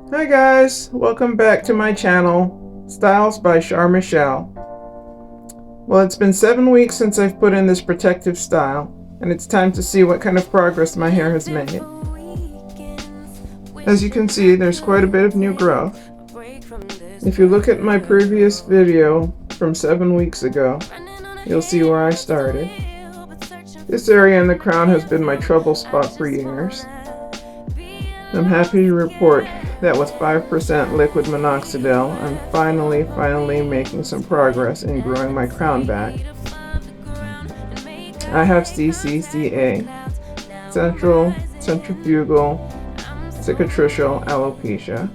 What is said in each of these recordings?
Hi guys, welcome back to my channel, Styles by Char Michelle. Well, it's been 7 weeks since I've put in this protective style, and it's time to see what kind of progress my hair has made. As you can see, there's quite a bit of new growth. If you look at my previous video from 7 weeks ago, you'll see where I started. This area in the crown has been my trouble spot for years. I'm happy to report that with 5% liquid minoxidil, I'm finally making some progress in growing my crown back. I have CCCA, central centrifugal cicatricial alopecia.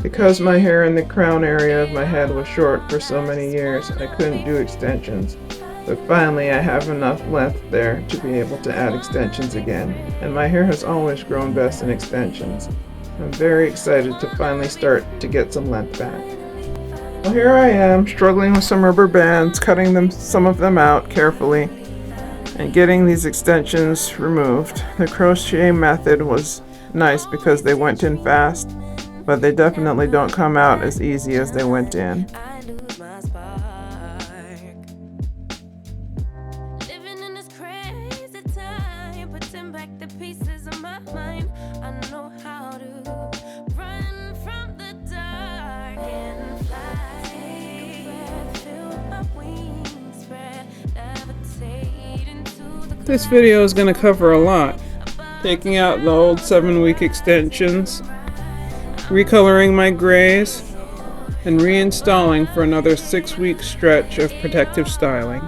Because my hair in the crown area of my head was short for so many years, I couldn't do extensions. But finally I have enough length there to be able to add extensions again, and my hair has always grown best in extensions. I'm very excited to finally start to get some length back. Well, here I am, struggling with some rubber bands, cutting some of them out carefully, and getting these extensions removed. The crochet method was nice because they went in fast, but they definitely don't come out as easy as they went in. This video is going to cover a lot. Taking out the old 7-week extensions, recoloring my grays, and reinstalling for another 6-week stretch of protective styling.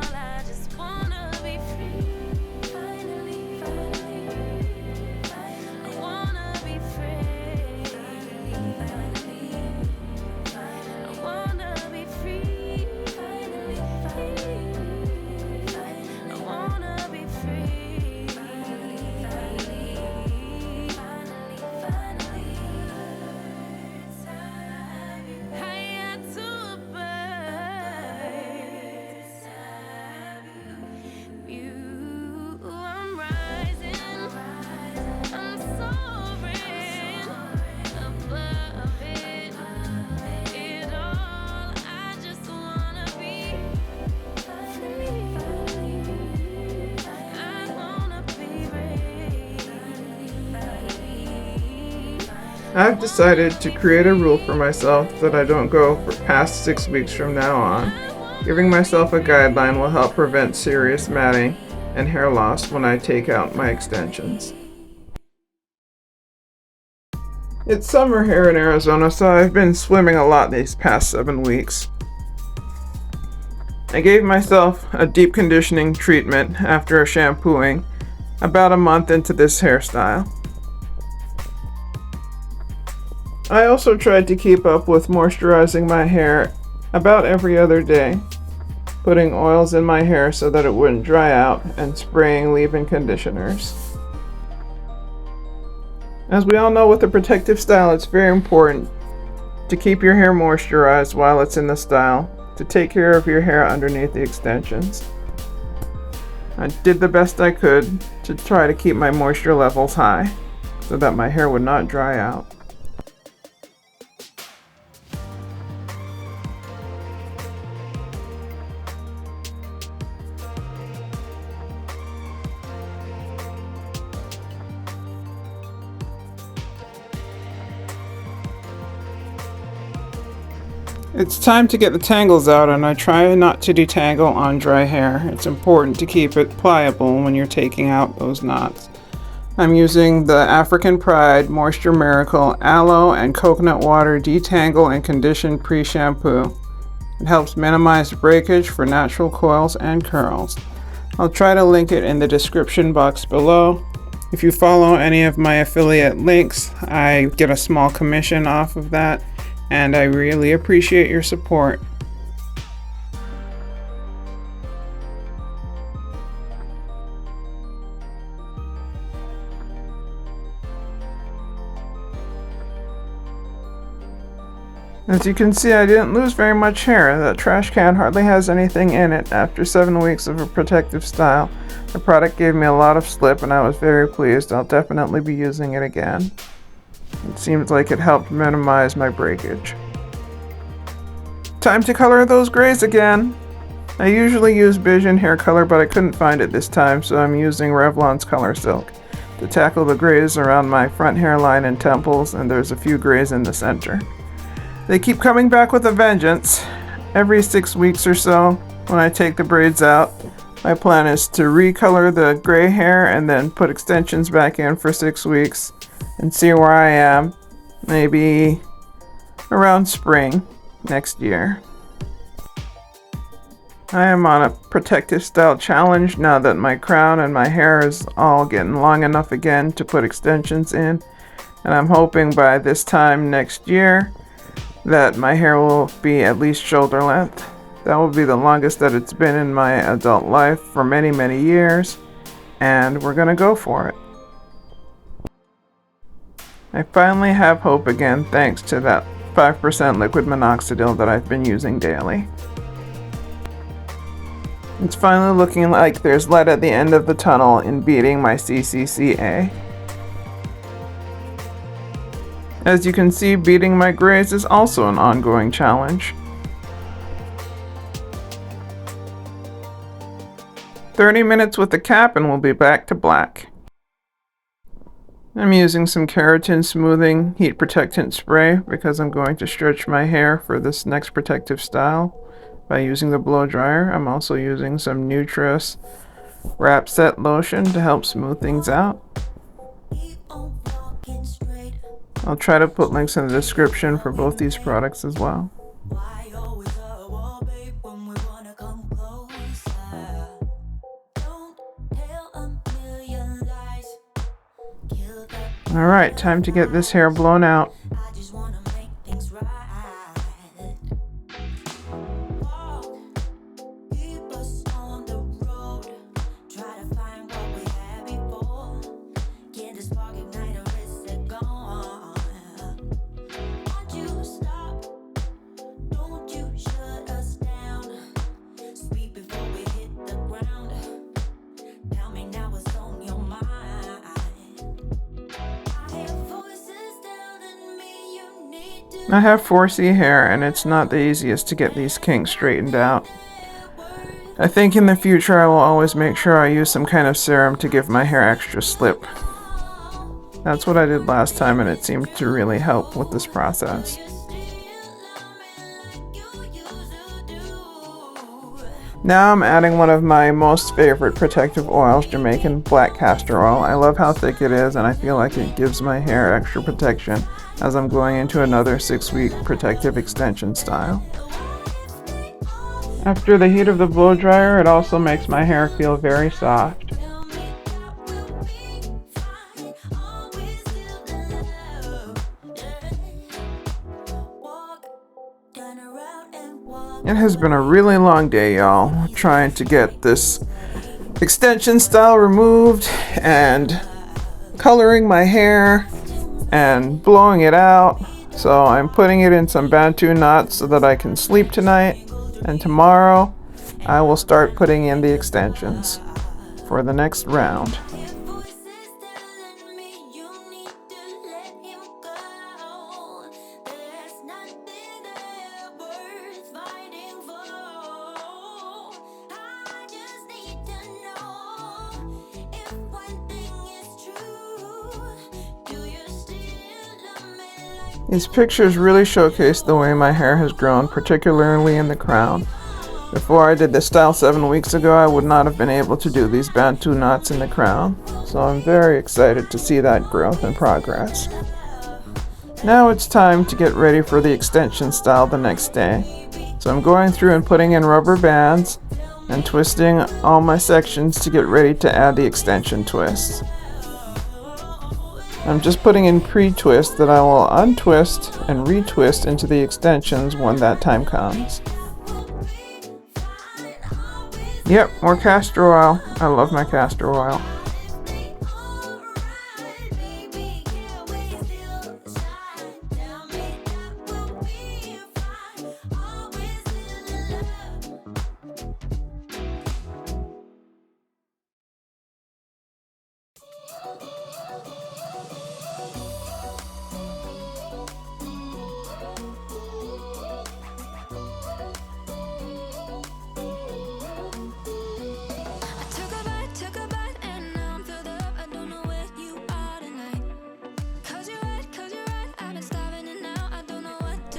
I've decided to create a rule for myself that I don't go for past 6 weeks from now on. Giving myself a guideline will help prevent serious matting and hair loss when I take out my extensions. It's summer here in Arizona, so I've been swimming a lot these past 7 weeks. I gave myself a deep conditioning treatment after shampooing about a month into this hairstyle. I also tried to keep up with moisturizing my hair about every other day, putting oils in my hair so that it wouldn't dry out, and spraying leave-in conditioners. As we all know, with the protective style, it's very important to keep your hair moisturized while it's in the style, to take care of your hair underneath the extensions. I did the best I could to try to keep my moisture levels high so that my hair would not dry out. It's time to get the tangles out, and I try not to detangle on dry hair. It's important to keep it pliable when you're taking out those knots. I'm using the African Pride Moisture Miracle Aloe and Coconut Water Detangle and Condition Pre-Shampoo. It helps minimize breakage for natural coils and curls. I'll try to link it in the description box below. If you follow any of my affiliate links, I get a small commission off of that, and I really appreciate your support. As you can see, I didn't lose very much hair. That trash can hardly has anything in it after 7 weeks of a protective style. The product gave me a lot of slip and I was very pleased. I'll definitely be using it again. It seems like it helped minimize my breakage. Time to color those grays again. I usually use Vision hair color, but I couldn't find it this time, so I'm using Revlon's Color Silk to tackle the grays around my front hairline and temples, and there's a few grays in the center. They keep coming back with a vengeance. Every 6 weeks or so, when I take the braids out, my plan is to recolor the gray hair and then put extensions back in for 6 weeks and see where I am, maybe around spring next year. I am on a protective style challenge now that my crown and my hair is all getting long enough again to put extensions in, and I'm hoping by this time next year that my hair will be at least shoulder length. That will be the longest that it's been in my adult life for many, many years, and we're gonna go for it. I finally have hope again thanks to that 5% liquid minoxidil that I've been using daily. It's finally looking like there's light at the end of the tunnel in beating my CCCA. As you can see, beating my grays is also an ongoing challenge. 30 minutes with the cap and we'll be back to black. I'm using some Keratin smoothing heat protectant spray because I'm going to stretch my hair for this next protective style by using the blow dryer. I'm also using some Nutress Wrap Set lotion to help smooth things out. I'll try to put links in the description for both these products as well. Alright, time to get this hair blown out. I have 4C hair and it's not the easiest to get these kinks straightened out. I think in the future I will always make sure I use some kind of serum to give my hair extra slip. That's what I did last time and it seemed to really help with this process. Now I'm adding one of my most favorite protective oils, Jamaican black castor oil. I love how thick it is and I feel like it gives my hair extra protection as I'm going into another 6-week protective extension style. After the heat of the blow dryer, it also makes my hair feel very soft. It has been a really long day, y'all, trying to get this extension style removed and coloring my hair and blowing it out. So I'm putting it in some Bantu knots so that I can sleep tonight, and tomorrow I will start putting in the extensions for the next round. These pictures really showcase the way my hair has grown, particularly in the crown. Before I did this style 7 weeks ago, I would not have been able to do these Bantu knots in the crown, so I'm very excited to see that growth and progress. Now it's time to get ready for the extension style the next day. So I'm going through and putting in rubber bands and twisting all my sections to get ready to add the extension twists. I'm just putting in pre-twists that I will untwist and retwist into the extensions when that time comes. Yep, more castor oil. I love my castor oil.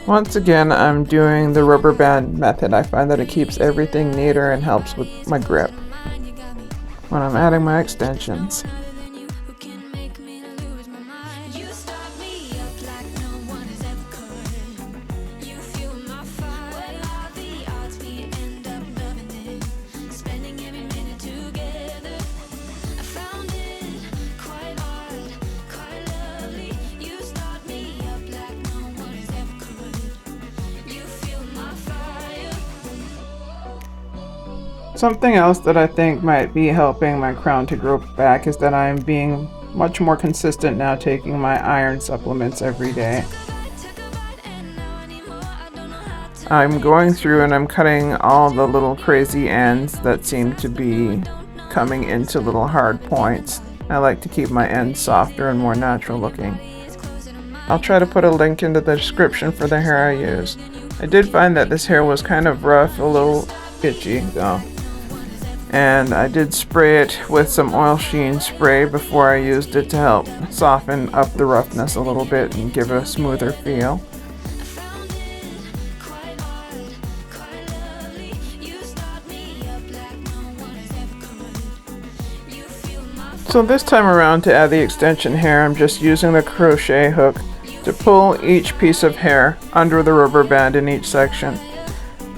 Once again, I'm doing the rubber band method. I find that it keeps everything neater and helps with my grip when I'm adding my extensions. Something else that I think might be helping my crown to grow back is that I'm being much more consistent now, taking my iron supplements every day. I'm going through and I'm cutting all the little crazy ends that seem to be coming into little hard points. I like to keep my ends softer and more natural looking. I'll try to put a link into the description for the hair I use. I did find that this hair was kind of rough, a little itchy though. And I did spray it with some oil sheen spray before I used it to help soften up the roughness a little bit and give it a smoother feel. So this time around, to add the extension hair, I'm just using the crochet hook to pull each piece of hair under the rubber band in each section.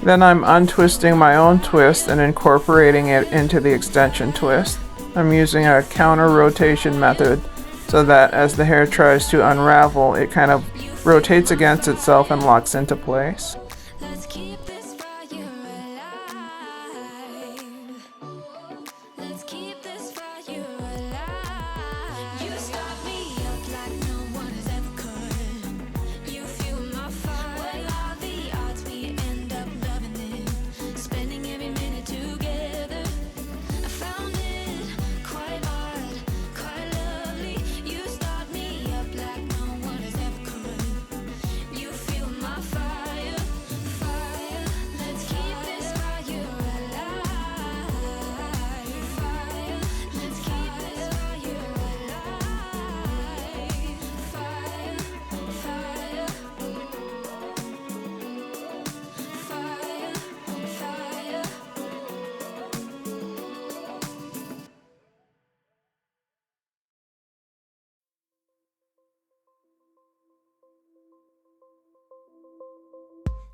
Then I'm untwisting my own twist and incorporating it into the extension twist. I'm using a counter rotation method so that as the hair tries to unravel, it kind of rotates against itself and locks into place.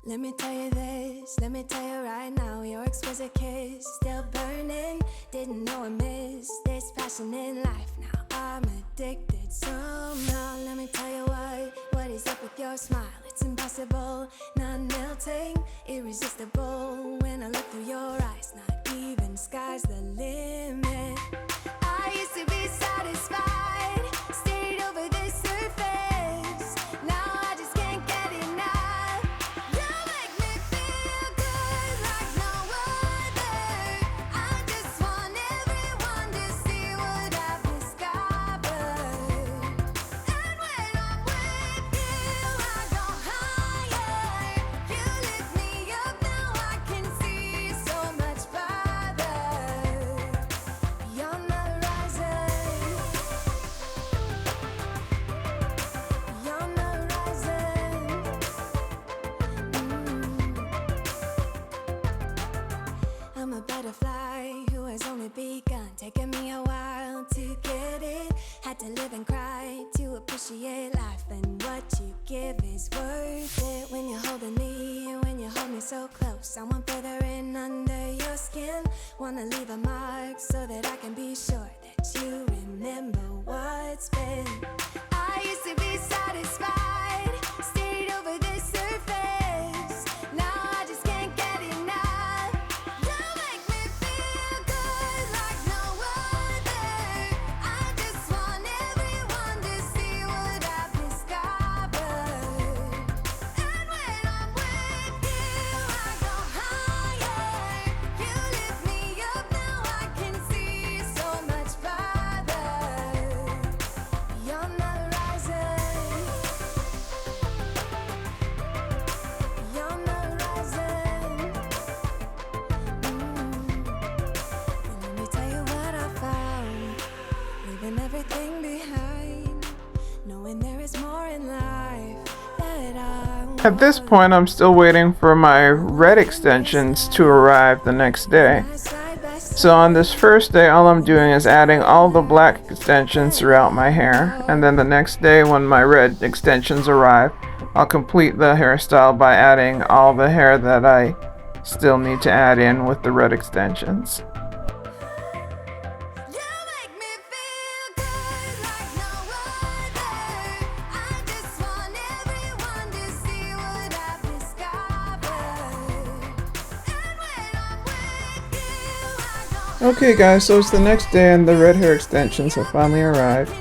Let me tell you this, let me tell you right now, your exquisite kiss, still burning, didn't know I missed this passion in life. Now I'm addicted somehow. Let me tell you what is up with your smile? It's impossible, not melting, irresistible. When I look through your eyes, not even sky's the limit. I used to be satisfied, stayed over the surface. Now I just can't get enough. You make me feel good like no other. I just want everyone to see what I've discovered. And when I'm with you, I go higher. You lift me up, now I can see so much farther. Beyond the horizon. Beyond the horizon. I'm a butterfly who has only begun, taking me a while to get it. Had to live and cry to appreciate life, and what you give is worth it. When you're holding me, when you hold me so close, I want further in under your skin. Wanna leave a mark so that I can be sure that you remember what's been. I used to be satisfied, stayed over the surface. Now I just can't get enough. You make me feel good like no other. I just want everyone to see what I've discovered. And when I'm with you, I go higher. You lift me up, now I can see so much farther. Beyond the horizon. Beyond the horizon. And let me tell you what I found. Leaving everything behind, knowing there is more in life that I At this point, I'm still waiting for my red extensions to arrive the next day. So on this first day, all I'm doing is adding all the black extensions throughout my hair, and then the next day when my red extensions arrive, I'll complete the hairstyle by adding all the hair that I still need to add in with the red extensions. Okay guys, so it's the next day and the red hair extensions have finally arrived.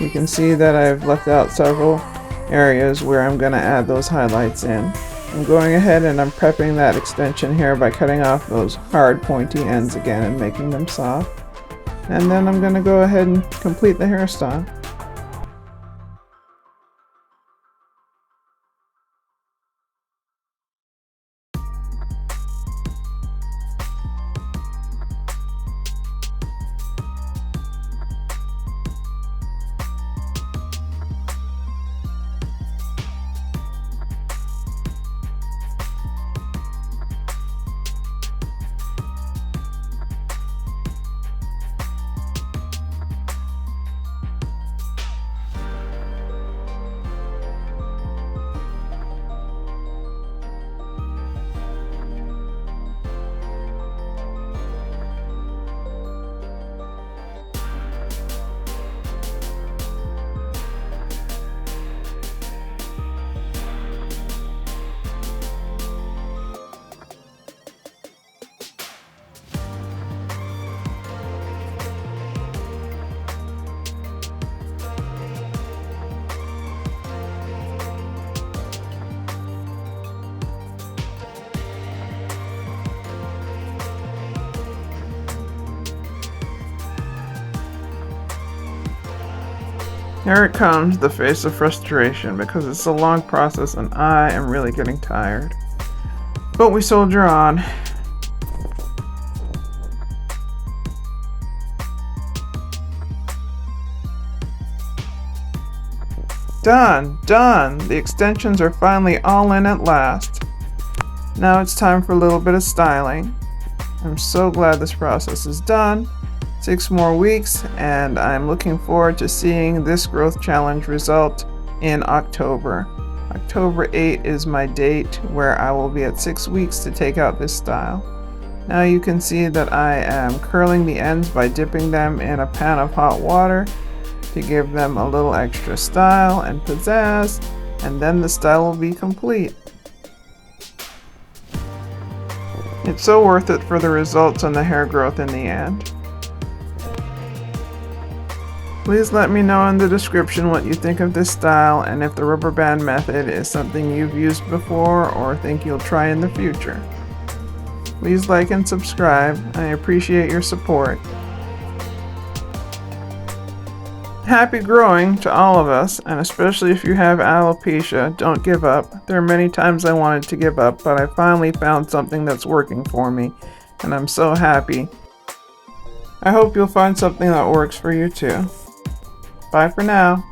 You can see that I've left out several areas where I'm going to add those highlights in. I'm going ahead and I'm prepping that extension hair by cutting off those hard pointy ends again and making them soft. And then I'm going to go ahead and complete the hairstyle. Here it comes, the face of frustration, because it's a long process and I am really getting tired. But we soldier on. Done! Done! The extensions are finally all in at last. Now it's time for a little bit of styling. I'm so glad this process is done. 6 more weeks, and I'm looking forward to seeing this growth challenge result in October. October 8 is my date where I will be at 6 weeks to take out this style. Now you can see that I am curling the ends by dipping them in a pan of hot water to give them a little extra style and pizzazz, and then the style will be complete. It's so worth it for the results and the hair growth in the end. Please let me know in the description what you think of this style and if the rubber band method is something you've used before or think you'll try in the future. Please like and subscribe. I appreciate your support. Happy growing to all of us, and especially if you have alopecia, don't give up. There are many times I wanted to give up, but I finally found something that's working for me, and I'm so happy. I hope you'll find something that works for you too. Bye for now.